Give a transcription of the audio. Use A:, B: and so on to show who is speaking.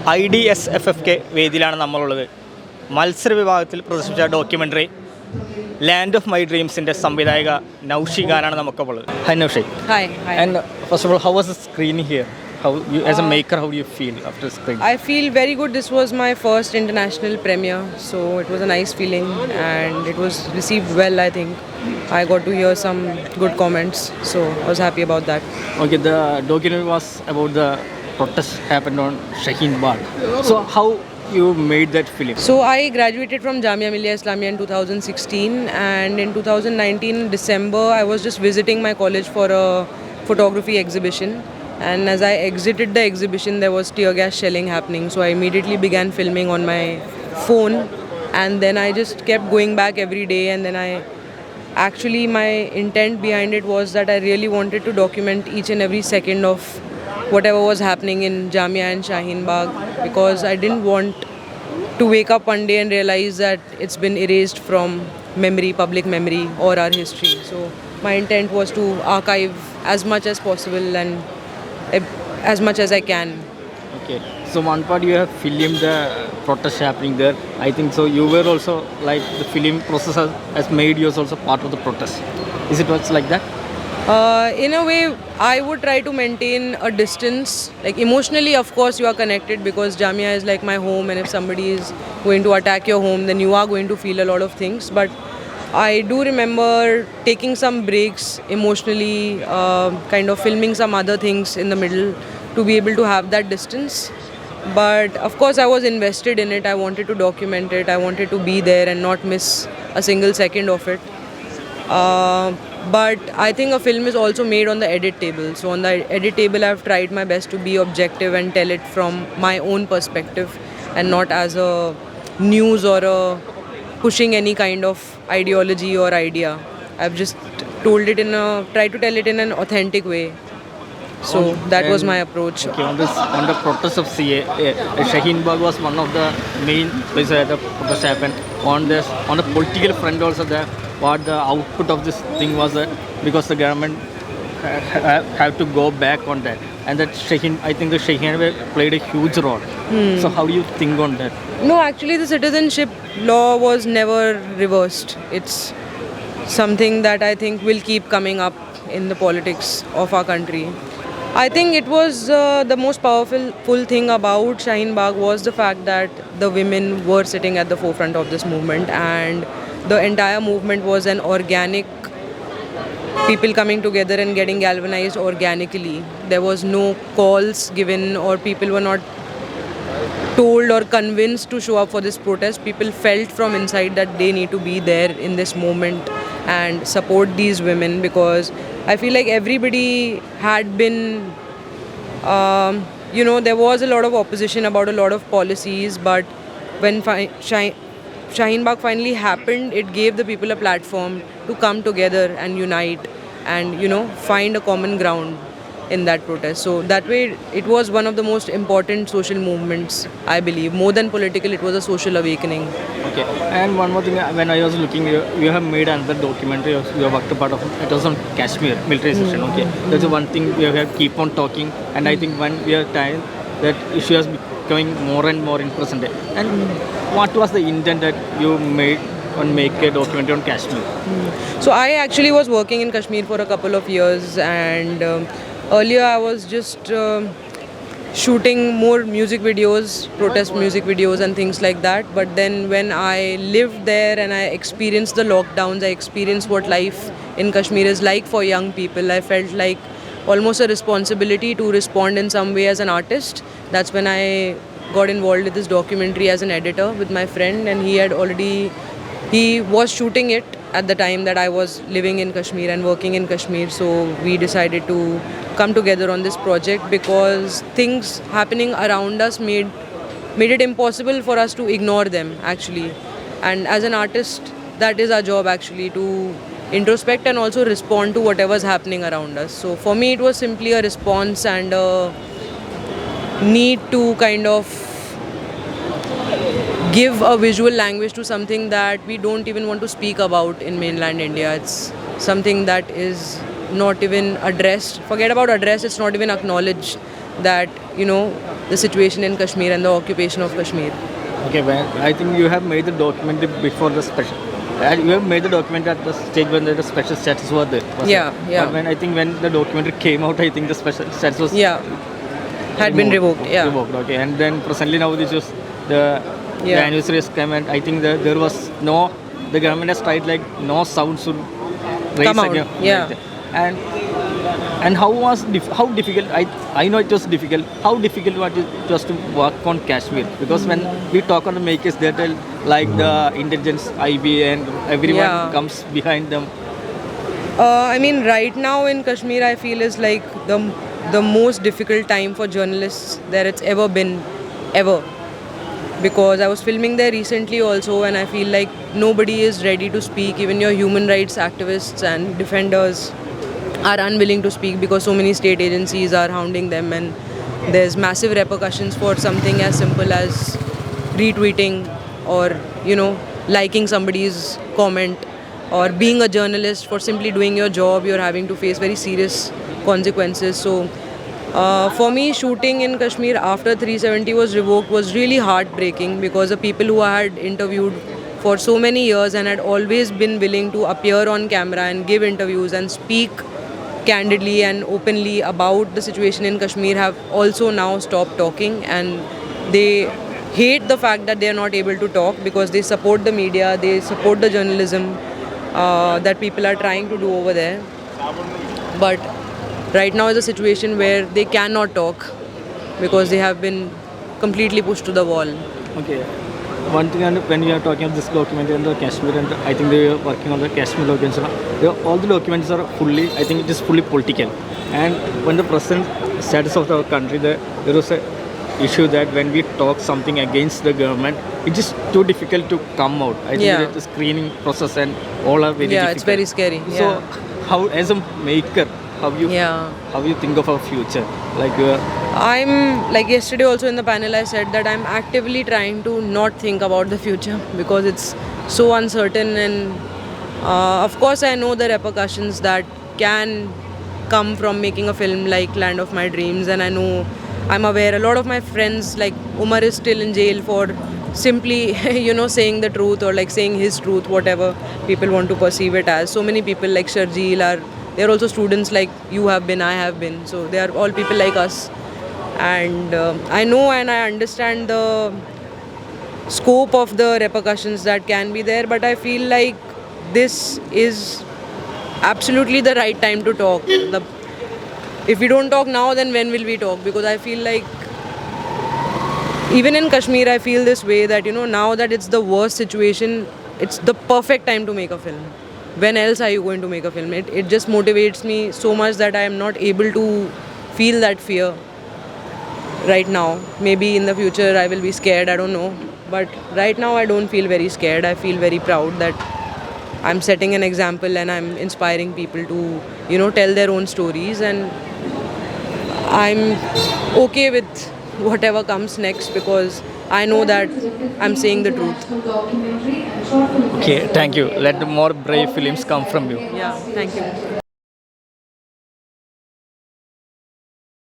A: IDSFFK വേദിയിലാണ് നമ്മളുള്ളത്. മത്സര വിഭാഗത്തിൽ പ്രദർശിപ്പിച്ച ഡോക്യുമെൻ്ററി ലാൻഡ് ഓഫ് മൈ ഡ്രീംസിൻ്റെ സംവിധായക നൗഷി ഖാനാണ് നമുക്കൊപ്പം ഉള്ളത്. Hi Naushi.
B: Hi.
A: And first of all, how was the screening here? How you, as a maker, how do you feel after screening?
B: I feel very good. This was my first international premiere, so it was a nice feeling and it was received well, I think. I got to hear some good comments, so I was happy about that.
A: Okay, the documentary was about the protest happened on Shaheen Bagh. So how you made that film?
B: So I graduated from Jamia Millia Islamia in 2016, and in 2019 December I was just visiting my college for a photography exhibition. And as I exited the exhibition, there was tear gas shelling happening. So I immediately began filming on my phone. And then I just kept going back every day. And then my intent behind it was that I really wanted to document each and every second of whatever was happening in Jamia and Shaheen Bagh. Because I didn't want to wake up one day and realize that it's been erased from memory, public memory, or our history. So my intent was to archive as much as possible and as much as I can.
A: Okay, so one part you have filmed the protest happening there. I think so you were also like the film process has made you also part of the protest. Is it what's like that?
B: In a way, I would try to maintain a distance. Like emotionally, of course, you are connected because Jamia is like my home, and if somebody is going to attack your home, then you are going to feel a lot of things. But I do remember taking some breaks emotionally, kind of filming some other things in the middle to be able to have that distance. But of course I was invested in it. I wanted to document it. I wanted to be there and not miss a single second of it. But I think a film is also made on the edit table. So on the edit table I've tried my best to be objective and tell it from my own perspective and not as a news or a pushing any kind of ideology or idea. I've just tried to tell it in an authentic way. So that was my approach.
A: Okay, on the protest of CA, Shaheen Bagh was one of the main places where the protest happened. On the political front also, what the output of this thing was that because the government have to go back on that, and that I think the Shaheen played a huge role. So how do you think on that?
B: No, actually the citizenship law was never reversed. It's something that I think will keep coming up in the politics of our country. I think it was the most powerful thing about Shaheen Bagh was the fact that the women were sitting at the forefront of this movement, and the entire movement was an organic people coming together and getting galvanized organically. There was no calls given or people were not told or convinced to show up for this protest. People felt from inside that they need to be there in this moment and support these women, because I feel like everybody had been, there was a lot of opposition about a lot of policies, but when Shaheen Bagh finally happened, it gave the people a platform to come together and unite and, find a common ground in that protest. So that way it was one of the most important social movements, I believe. More than political, it was a social awakening.
A: Okay, and one more thing, when I was looking, you have made another documentary, you have worked a part of it. It was on Kashmir, militarization. Okay, that's the one thing we have keep on talking, and I think when we are time, that issue has becoming more and more in present day. And what was the intent that you made on make a documentary on Kashmir?
B: So I actually was working in Kashmir for a couple of years, and earlier I was just shooting more music videos, protest music videos and things like that. But then when I lived there and I experienced the lockdowns, I experienced what life in Kashmir is like for young people, I felt like almost a responsibility to respond in some way as an artist. That's when I got involved with this documentary as an editor with my friend, and he was shooting it at the time that I was living in Kashmir and working in Kashmir. So we decided to come together on this project because things happening around us made it impossible for us to ignore them, actually. And as an artist, that is our job, actually, to introspect and also respond to whatever's happening around us. So for me it was simply a response and a need to kind of give a visual language to something that we don't even want to speak about in mainland India. It's something that is not even addressed. Forget about addressed, it's not even acknowledged that, the situation in Kashmir and the occupation of Kashmir.
A: Okay, well, I think you have made the documentary before the special. You have made the documentary at the stage when the special status was there.
B: Yeah, yeah.
A: But when the documentary came out, I think the special status was
B: Had been revoked. Yeah.
A: Revoked, okay. And then presently now this is the anniversary has come, and I think there was the government has tried like no sound should raise
B: Come out,
A: again.
B: yeah.
A: Like that. And how difficult? I know it was difficult. How difficult it was to work on Kashmir? Because when we talk on the makers, they tell like the intelligence, IB, and everyone comes behind them.
B: I mean, right now in Kashmir, I feel is like the most difficult time for journalists that it's ever been, ever. Because I was filming there recently also, and I feel like nobody is ready to speak. Even your human rights activists and defenders are unwilling to speak because so many state agencies are hounding them, and there's massive repercussions for something as simple as retweeting or liking somebody's comment, or being a journalist. For simply doing your job, you're having to face very serious consequences. So for me, shooting in Kashmir after 370 was revoked was really heartbreaking, because the people who I had interviewed for so many years and had always been willing to appear on camera and give interviews and speak candidly and openly about the situation in Kashmir have also now stopped talking, and they hate the fact that they are not able to talk, because they support the media, they support the journalism that people are trying to do over there. But right now is a situation where they cannot talk because they have been completely pushed to the wall.
A: Okay. One thing, and when we are talking about this documentary and the Kashmir, and I think they are working on the Kashmir documentary, all the documents are fully, I think it is fully political. And when the present status of our country, there was a issue that when we talk something against the government, it is too difficult to come out. I think the screening process and all are very difficult.
B: It's very scary.
A: So, how as a maker, how you think of our future?
B: I'm like yesterday also in the panel I said that I'm actively trying to not think about the future because it's so uncertain, and of course I know the repercussions that can come from making a film like Land of My Dreams, and I'm aware a lot of my friends like Umar is still in jail for simply saying the truth, or like saying his truth, whatever people want to perceive it as. So many people like Sharjeel they're also students like you have been, I have been. So they are all people like us. And I know and I understand the scope of the repercussions that can be there, but I feel like this is absolutely the right time to talk. If we don't talk now, then when will we talk? Because I feel like even in Kashmir, I feel this way that, now that it's the worst situation, it's the perfect time to make a film. When else are you going to make a film? It just motivates me so much that I am not able to feel that fear right now. Maybe in the future I will be scared, I don't know. But right now I don't feel very scared. I feel very proud that I'm setting an example and I'm inspiring people to, tell their own stories. And I'm okay with whatever comes next because I know that I'm saying the truth.
A: Okay, thank you. Let the more brave films come from you.
B: Yeah, thank you.